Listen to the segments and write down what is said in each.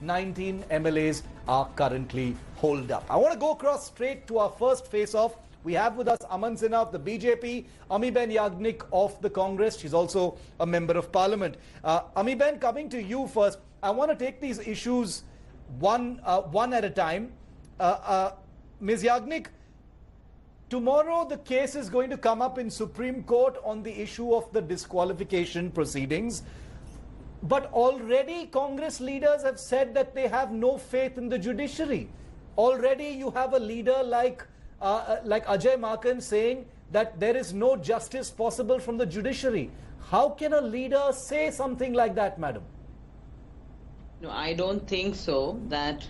19 MLAs are currently holed up. I want to go across straight to our first face-off. We have with us Aman Sinha of the BJP, Amiben Yagnik of the Congress. She's also a member of parliament. Amiben, coming to you first. I want to take these issues one at a time. Ms. Yagnik, tomorrow the case is going to come up in Supreme Court on the issue of the disqualification proceedings. But already Congress leaders have said that they have no faith in the judiciary. Already you have a leader like Ajay Maken saying that there is no justice possible from the judiciary. How can a leader say something like that, madam? No, I don't think so, that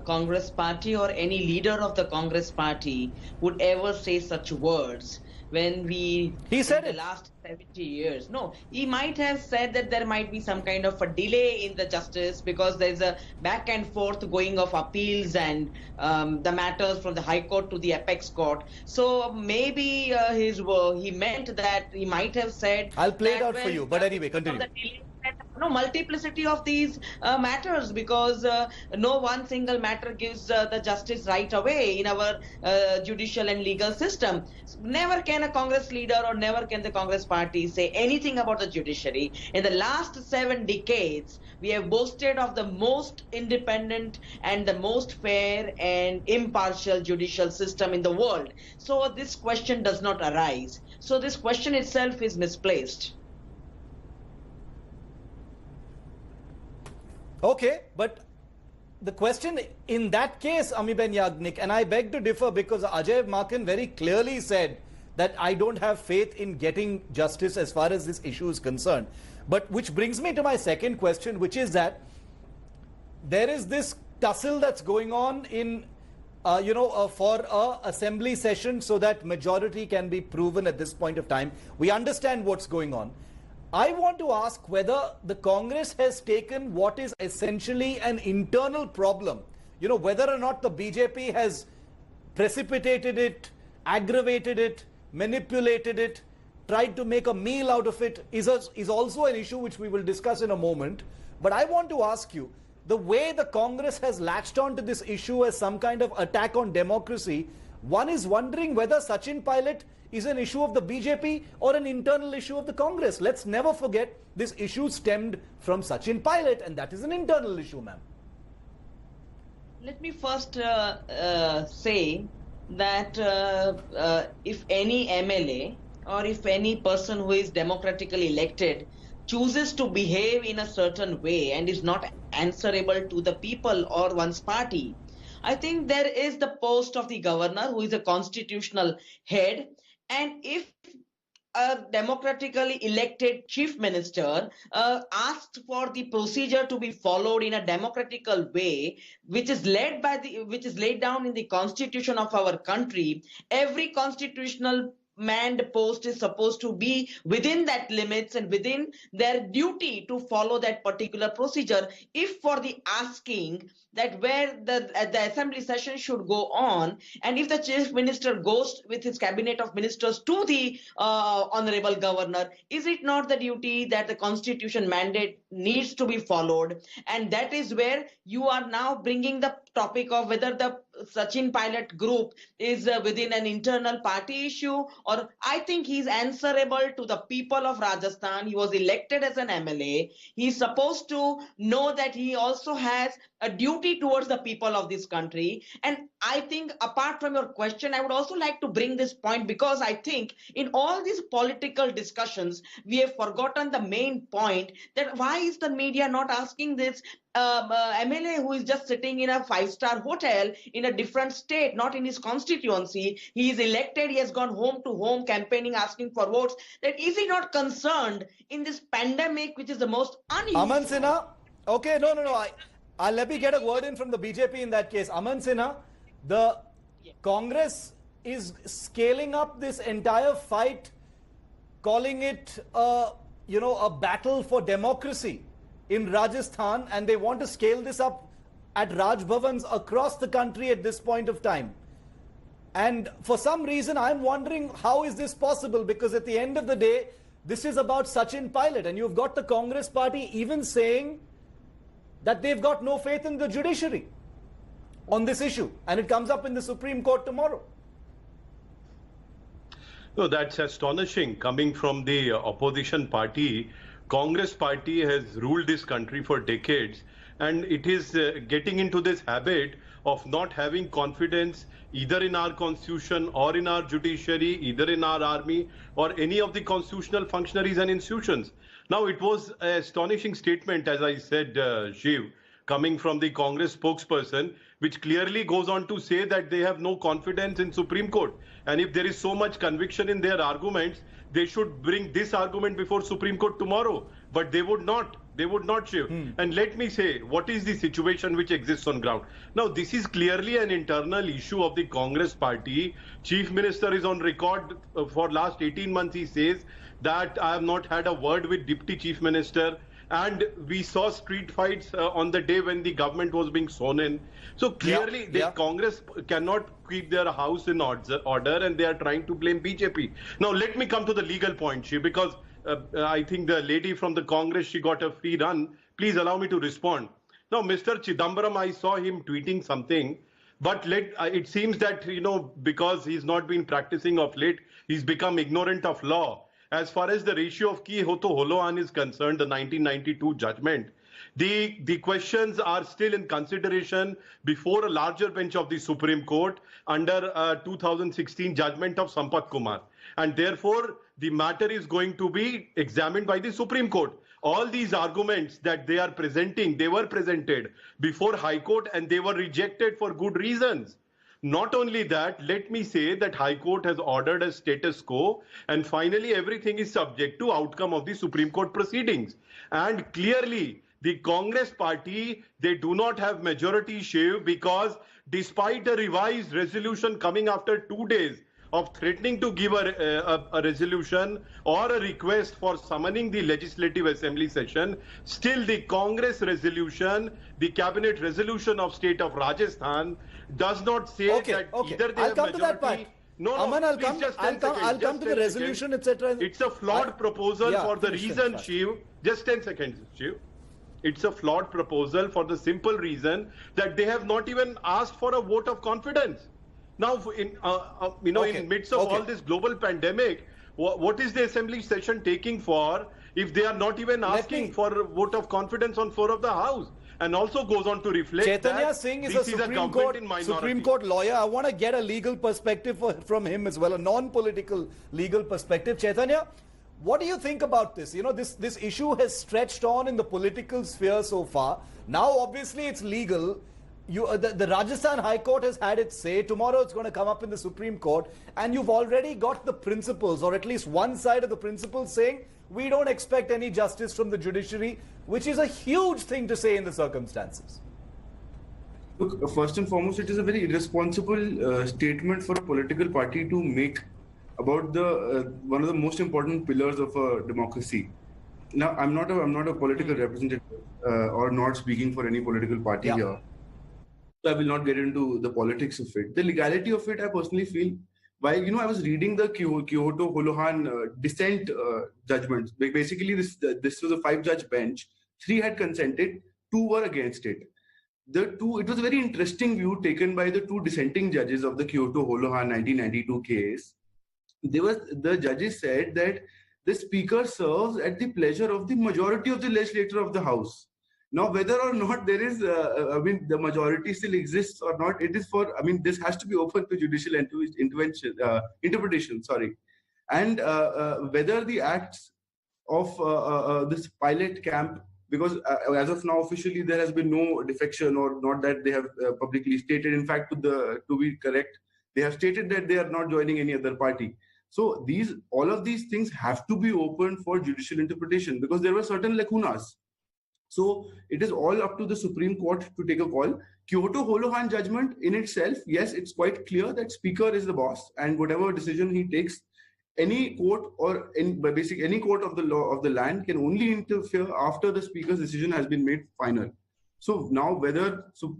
Congress party or any leader of the Congress party would ever say such words when he said in the last 70 years. No, he might have said that there might be some kind of a delay in the justice because there's a back and forth going of appeals and the matters from the High Court to the Apex Court. So maybe he meant that he might have said... I'll play it out for you, but anyway, continue. No, multiplicity of these matters, because no one single matter gives the justice right away in our judicial and legal system. Never can a Congress leader or never can the Congress party say anything about the judiciary. In the last 7 decades, we have boasted of the most independent and the most fair and impartial judicial system in the world. So this question does not arise. So this question itself is misplaced. Okay, but the question in that case, Amiben Yagnik, and I beg to differ because Ajay Maken very clearly said that I don't have faith in getting justice as far as this issue is concerned. But which brings me to my second question, which is that there is this tussle that's going on in, for a assembly session so that majority can be proven at this point of time. We understand what's going on. I want to ask whether the Congress has taken what is essentially an internal problem, whether or not the BJP has precipitated it, aggravated it, manipulated it, tried to make a meal out of it, is also an issue which we will discuss in a moment. But I want to ask you, the way the Congress has latched on to this issue as some kind of attack on democracy, one is wondering whether Sachin Pilot is an issue of the BJP or an internal issue of the Congress. Let's never forget this issue stemmed from Sachin Pilot, and that is an internal issue, ma'am. Let me first say that if any MLA or if any person who is democratically elected chooses to behave in a certain way and is not answerable to the people or one's party, I think there is the post of the governor, who is a constitutional head. And if a democratically elected chief minister asked for the procedure to be followed in a democratical way, which is laid down in the constitution of our country, every constitutional manned post is supposed to be within that limits and within their duty to follow that particular procedure. If for the asking that where the assembly session should go on, and if the chief minister goes with his cabinet of ministers to the honorable governor, is it not the duty that the constitution mandate needs to be followed? And that is where you are now bringing the topic of whether the Sachin Pilot group is within an internal party issue, or I think he's answerable to the people of Rajasthan. He was elected as an MLA. He's supposed to know that he also has a duty towards the people of this country. And I think apart from your question, I would also like to bring this point, because I think in all these political discussions, we have forgotten the main point, that why is the media not asking this MLA who is just sitting in a 5-star hotel in a different state, not in his constituency. He is elected, he has gone home to home campaigning, asking for votes. That is he not concerned in this pandemic, which is the most unusual? Aman Sinha, okay, no. Let me get a word in from the BJP in that case. Aman Sinha, the Congress is scaling up this entire fight, calling it a battle for democracy in Rajasthan, and they want to scale this up at Raj Bhavans across the country at this point of time. And for some reason, I'm wondering, how is this possible? Because at the end of the day, this is about Sachin Pilot, and you've got the Congress party even saying that they've got no faith in the judiciary on this issue, and it comes up in the Supreme Court tomorrow. No, that's astonishing coming from the opposition party. Congress party has ruled this country for decades, and it is getting into this habit of not having confidence either in our constitution or in our judiciary, either in our army or any of the constitutional functionaries and institutions. Now, it was an astonishing statement, as I said, Shiv, coming from the Congress spokesperson, which clearly goes on to say that they have no confidence in Supreme Court. And if there is so much conviction in their arguments, they should bring this argument before Supreme Court tomorrow. But they would not. They would not, Shiv. And let me say, what is the situation which exists on ground? Now, this is clearly an internal issue of the Congress party. Chief Minister is on record for last 18 months. He says that I have not had a word with Deputy Chief Minister. And we saw street fights on the day when the government was being sworn in. So clearly, the Congress cannot keep their house in order, and they are trying to blame BJP. Now, let me come to the legal point, Shiv, because I think the lady from the Congress, she got a free run. Please allow me to respond. Now, Mr. Chidambaram, I saw him tweeting something, but it seems that, because he's not been practicing of late, he's become ignorant of law. As far as the ratio of Kyoto Holohan is concerned, the 1992 judgment, the questions are still in consideration before a larger bench of the Supreme Court under a 2016 judgment of Sampath Kumar. And therefore, the matter is going to be examined by the Supreme Court. All these arguments that they are presenting, they were presented before High Court and they were rejected for good reasons. Not only that, let me say that High Court has ordered a status quo, and finally everything is subject to outcome of the Supreme Court proceedings. And clearly, the Congress party, they do not have majority, Shiv, because despite a revised resolution coming after 2 days of threatening to give a resolution or a request for summoning the Legislative Assembly session, still the Congress resolution, the cabinet resolution of state of Rajasthan, does not say that either they I'll have come majority. to that part. No, Aman, I'll come to the resolution, etc. It's a flawed proposal for the reason, Shiv. Just 10 seconds, Shiv. It's a flawed proposal for the simple reason that they have not even asked for a vote of confidence. Now, in midst of all this global pandemic, what is the assembly session taking for if they are not even asking for a vote of confidence on floor of the House? And also goes on to reflect Chaitanya that Singh is this a Supreme Court lawyer. I want to get a legal perspective from him as well, a non-political legal perspective. Chaitanya, what do you think about this? This issue has stretched on in the political sphere so far. Now, obviously, it's legal. The Rajasthan High Court has had its say. Tomorrow it's going to come up in the Supreme Court, and you've already got the principals, or at least one side of the principals, saying we don't expect any justice from the judiciary, which is a huge thing to say in the circumstances. Look, first and foremost, it is a very irresponsible statement for a political party to make about the one of the most important pillars of a democracy. Now, I'm not a political representative or not speaking for any political party here. So I will not get into the politics of it. The legality of it, I personally feel, while I was reading the Kyoto Holohan dissent judgments. Basically, this was a 5-judge bench. 3 had consented, 2 were against it. It was a very interesting view taken by the 2 dissenting judges of the Kyoto Holohan 1992 case. The judges said that the speaker serves at the pleasure of the majority of the legislature of the House. Now, whether or not there is, the majority still exists or not, it is this has to be open to judicial interpretation, and whether the acts of this pilot camp, because as of now, officially, there has been no defection, or not that they have publicly stated. In fact, to be correct, they have stated that they are not joining any other party. So all of these things have to be open for judicial interpretation, because there were certain lacunas. So it is all up to the Supreme Court to take a call. Kyoto Holohan judgment in itself, yes, it's quite clear that Speaker is the boss, and whatever decision he takes, any court or any court of the law of the land can only interfere after the Speaker's decision has been made final. So now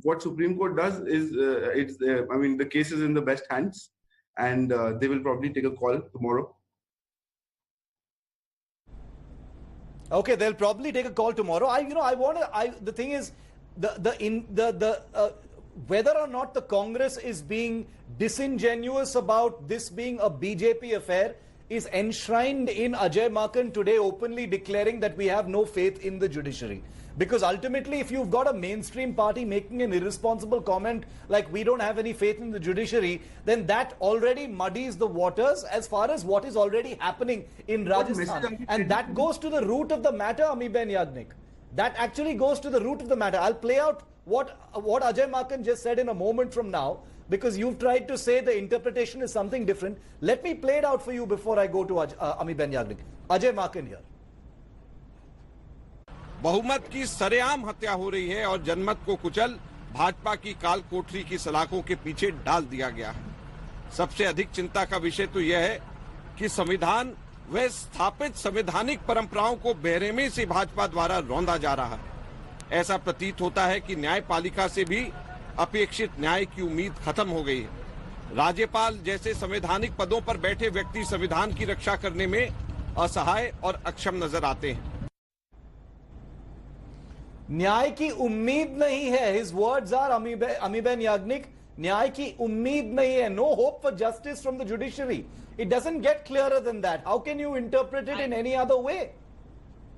what Supreme Court does is, the case is in the best hands, and they will probably take a call tomorrow. Okay, they'll probably take a call tomorrow. The thing is, whether or not the Congress is being disingenuous about this being a BJP affair is enshrined in Ajay Maken today openly declaring that we have no faith in the judiciary. Because ultimately, if you've got a mainstream party making an irresponsible comment like we don't have any faith in the judiciary, then that already muddies the waters as far as what is already happening in Rajasthan. And that goes to the root of the matter, Amiben Yagnik. That actually goes to the root of the matter. I'll play out what Ajay Maken just said in a moment from now, because you've tried to say the interpretation is something different. Let me play it out for you before I go to Amiben Yagnik. Ajay Maken here. बहुमत की सरेआम हत्या हो रही है और जनमत को कुचल भाजपा की काल कोठरी की सलाखों के पीछे डाल दिया गया है। सबसे अधिक चिंता का विषय तो यह है कि संविधान व स्थापित संवैधानिक परंपराओं को बेरहमी से भाजपा द्वारा रौंदा जा रहा है। ऐसा प्रतीत होता है कि न्यायपालिका से भी अपेक्षित न्याय की उम्मीद खत्म हो गई है। राज्यपाल जैसे संवैधानिक पदों पर बैठे व्यक्ति संविधान की रक्षा करने में असहाय और अक्षम नजर आते हैं। न्याय की उम्मीद नहीं है. His words are, Amiben Yagnik, न्याय की उम्मीद नहीं है. No hope for justice from the judiciary. It doesn't get clearer than that. How can you interpret it in any other way?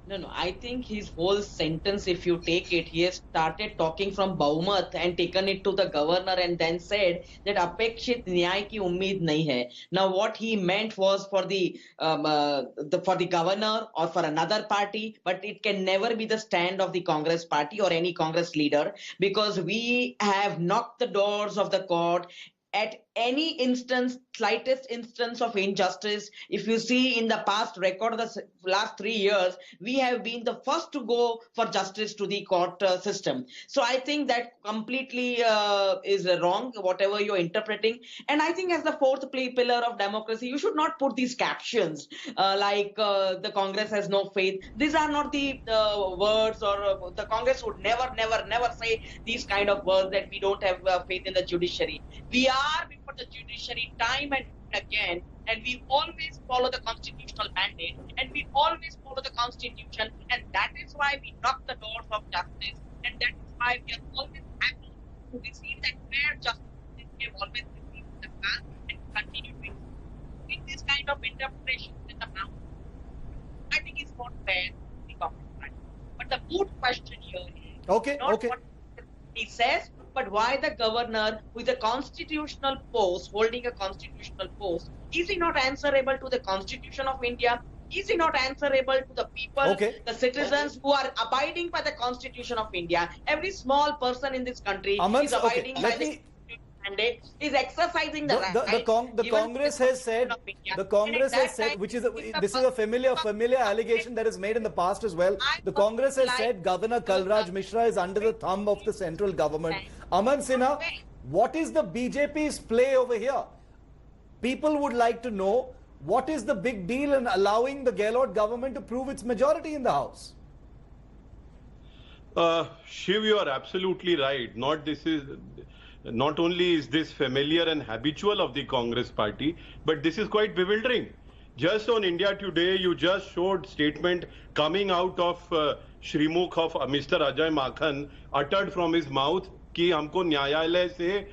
No. I think his whole sentence, if you take it, he has started talking from Bahumat and taken it to the governor and then said that apekshit nyay ki ummeed nahi hai. Now, what he meant was for the governor or for another party, but it can never be the stand of the Congress party or any Congress leader, because we have knocked the doors of the court at any instance, slightest instance of injustice. If you see in the past record of the last 3 years, we have been the first to go for justice to the court system. So I think that completely is wrong, whatever you're interpreting. And I think as the fourth pillar of democracy, you should not put these captions like the Congress has no faith. These are not the words, or the Congress would never say these kind of words that we don't have faith in the judiciary. We are before the judiciary time and again, and we always follow the constitutional mandate, and we always follow the constitution, and that is why we knock the doors of justice, and that is why we are always happy to receive that fair justice we have always received in the past and continue to receive this kind of interpretation in the now. I think it's not fair to the Congress party. But the moot question here is not what he says, but why the governor, with a constitutional post, holding a constitutional post, is he not answerable to the Constitution of India? Is he not answerable to the people, the citizens who are abiding by the Constitution of India? Every small person in this country is abiding by the mandate, is exercising the right. The Congress has said, this is a familiar allegation that is made in the past as well. The Congress has said Governor Kalraj Mishra is under the thumb of the central government. Aman Sinha, what is the BJP's play over here? People would like to know, what is the big deal in allowing the Gehlot government to prove its majority in the House? Shiv, you are absolutely right. Not only is this familiar and habitual of the Congress party, but this is quite bewildering. Just on India Today, you just showed statement coming out of Shrimukh of Mr. Ajay Maken, uttered from his mouth कि हमको न्यायालय से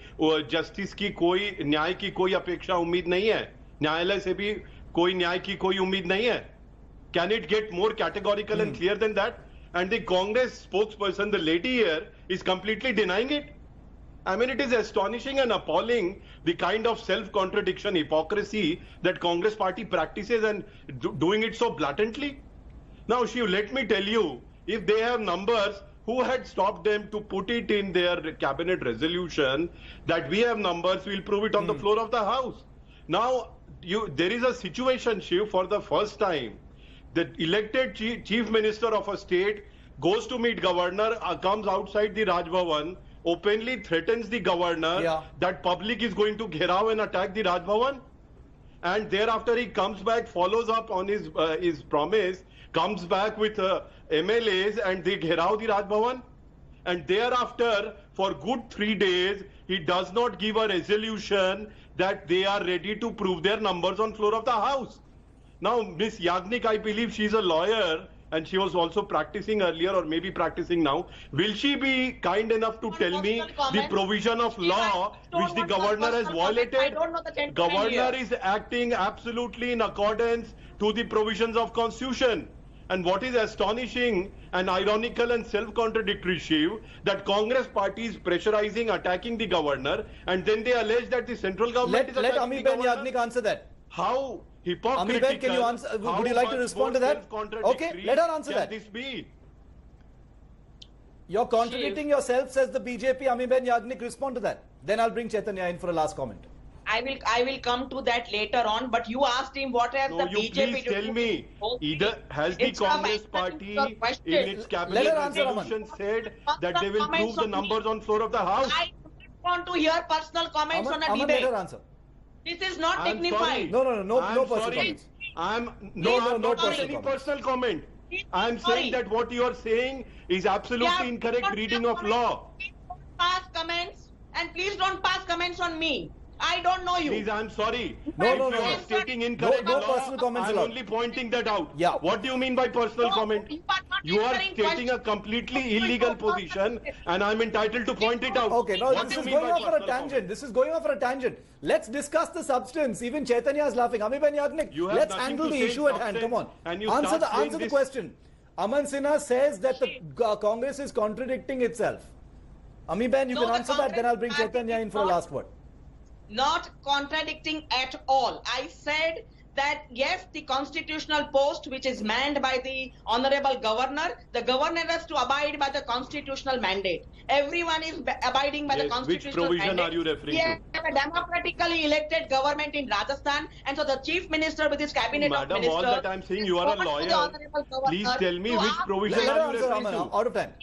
justice की कोई न्याय की कोई अपेक्षा उम्मीद नहीं है, न्यायालय से भी कोई न्याय की कोई उम्मीद नहीं है. Can it get more categorical and clear than that? And the Congress spokesperson, the lady here, is completely denying it. I mean, it is astonishing and appalling, the kind of self-contradiction, hypocrisy that Congress party practices, and doing it so blatantly. Now, Shiv, let me tell you, if they have numbers, who had stopped them to put it in their cabinet resolution that we have numbers, we'll prove it on the floor of the House. Now, there is a situation, Shiv, for the first time, the elected chief minister of a state goes to meet governor, comes outside the Raj Bhavan, openly threatens the governor that public is going to gherav and attack the Raj Bhavan, and thereafter he comes back, follows up on his promise, comes back with MLAs and they gherav the Raj Bhavan, and thereafter for good 3 days he does not give a resolution that they are ready to prove their numbers on floor of the House. Now, Miss Yagnik, I believe she's a lawyer. and she was also practicing earlier or maybe practicing now. Will she be kind enough to tell me the provision of law which the governor has violated? I don't know the gentleman Governor here. is acting absolutely in accordance to the provisions of constitution. And what is astonishing and ironical and self-contradictory, Shiv, that Congress party is pressurizing, attacking the governor, and then they allege that the central government is Let attacking Ami the Ben governor. Yagnik answer that. How hypocritical? Ami Ben, can you answer? Would you like to respond to that? Okay, let her answer that. Can this be? You're contradicting yourself, says the BJP. Ami Ben Yagnik, respond to that. Then I'll bring Chaitanya in for a last comment. I will come to that later on, but you asked him what has the No, you BJP please to tell do me, with either has the Instead of Congress answering party your question, in its Let cabinet her answer, resolution Aman. said that they will prove the numbers on floor of the House? I don't want to hear personal comments on a Aman, let debate. her answer. This is not I'm dignified. sorry. No personal sorry. comments. I'm No, I'm no not personal making any comments. personal comment. Please, I'm sorry. saying that what you are saying is absolutely Yeah, incorrect don't reading pass of law. Please don't pass comments, and please don't pass comments on me. I don't know you. Please, I'm sorry. No, if no, you no. are stating incorrect No law, personal comments I'm allowed. only pointing that out. Yeah. What do you mean by personal No, comment? you are not You are answering stating a questions. completely illegal position, and I'm entitled to point it out. Okay, no, What this do is you mean going by off for a personal tangent. comment? This is going off for a tangent. Let's discuss the substance. Even Chaitanya is laughing. Ami Ben Yagnik, You have let's nothing handle to the say issue at hand. substance, Come on. and you Answer start saying the this. question. Aman Sinha says that the Congress is contradicting itself. Ami Ben, you No, can the answer that, then I'll bring Congress Chaitanya party in is for a not- last word. Not contradicting at all. I said that yes, the constitutional post which is manned by the honorable governor, the governor has to abide by the constitutional mandate. Everyone is abiding by the Yes, which constitutional provision mandate. are you referring We to? have a democratically elected government in Rajasthan, and so the chief minister with his cabinet Madam, of ministers. all that I'm saying, you are a reports to the lawyer. honorable governor Please tell me to which ask provision Let are her you answer, referring Aman. to? Out of time.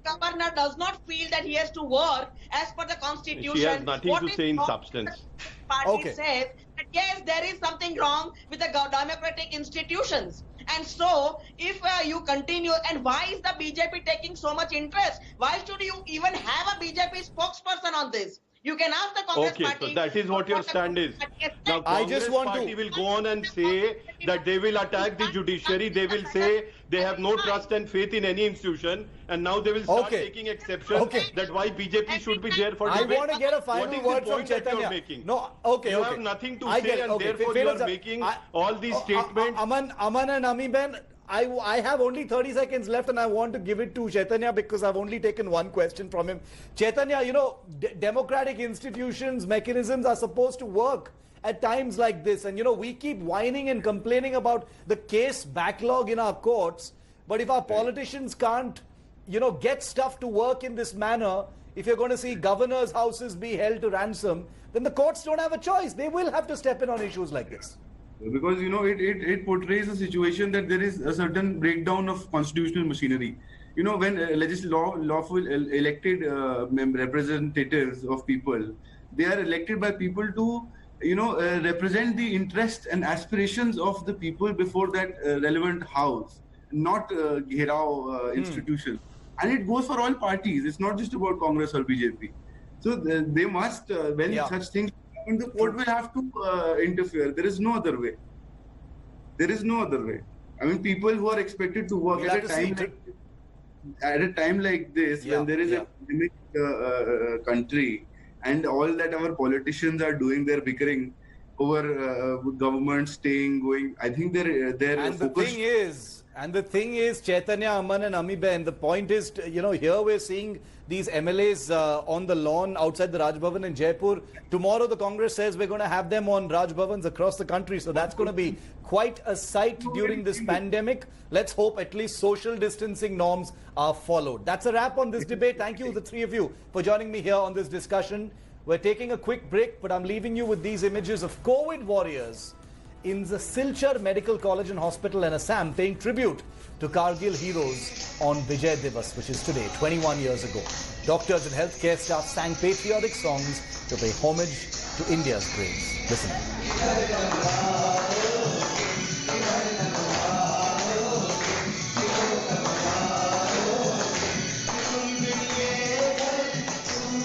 governor does not feel that he has to work as per the constitution. She has nothing What to is say in wrong substance. with the Party Okay. says that yes, there is something wrong with the democratic institutions. And so, if you continue, and why is the BJP taking so much interest? Why should you even have a BJP spokesperson on this? You can ask the Congress Okay, party. so that is what your the stand is. Congress party has Now, said. I Congress just want party to- will go on and say that they will attack the judiciary. They will say they have no trust and faith in any institution, and now they will start Okay. taking exception Okay. that why BJP should be there for I debate. want to get a What final is the word from point that you are Chaitanya. making? No, okay, You okay. have nothing to I say, get it. and Okay, therefore fair you are enough. making all these statements. Aman and Ami Ben, I have only 30 seconds left, and I want to give it to Chaitanya because I've only taken one question from him. Chaitanya, you know, democratic institutions, mechanisms are supposed to work at times like this. And, you know, we keep whining and complaining about the case backlog in our courts. But if our politicians can't, you know, get stuff to work in this manner, if you're going to see governors' houses be held to ransom, then the courts don't have a choice. They will have to step in on issues like this. Because it portrays a situation that there is a certain breakdown of constitutional machinery. You know, when lawful elected representatives of people, they are elected by people to represent the interests and aspirations of the people before that relevant house, not Gherao institution. And it goes for all parties. It's not just about Congress or BJP. So they must, when such things happen, the court will have to interfere. There is no other way. There is no other way. I mean, people who are expected to work at a time like this, when there is a pandemic country, and all that our politicians are doing, they're bickering over government staying, going. I think they're and focused. the thing is, Chaitanya, Aman and Ami Ben, the point is, you know, here we're seeing these MLAs on the lawn outside the Raj Bhavan in Jaipur. Tomorrow the Congress says we're going to have them on Raj Bhavans across the country. So that's going to be quite a sight during this pandemic. Let's hope at least social distancing norms are followed. That's a wrap on this debate. Thank you, the three of you, for joining me here on this discussion. We're taking a quick break, but I'm leaving you with these images of COVID warriors in the Silchar Medical College and Hospital in Assam, paying tribute to Kargil heroes on Vijay Divas, which is today, 21 years ago. Doctors and healthcare staff sang patriotic songs to pay homage to India's braves. Listen.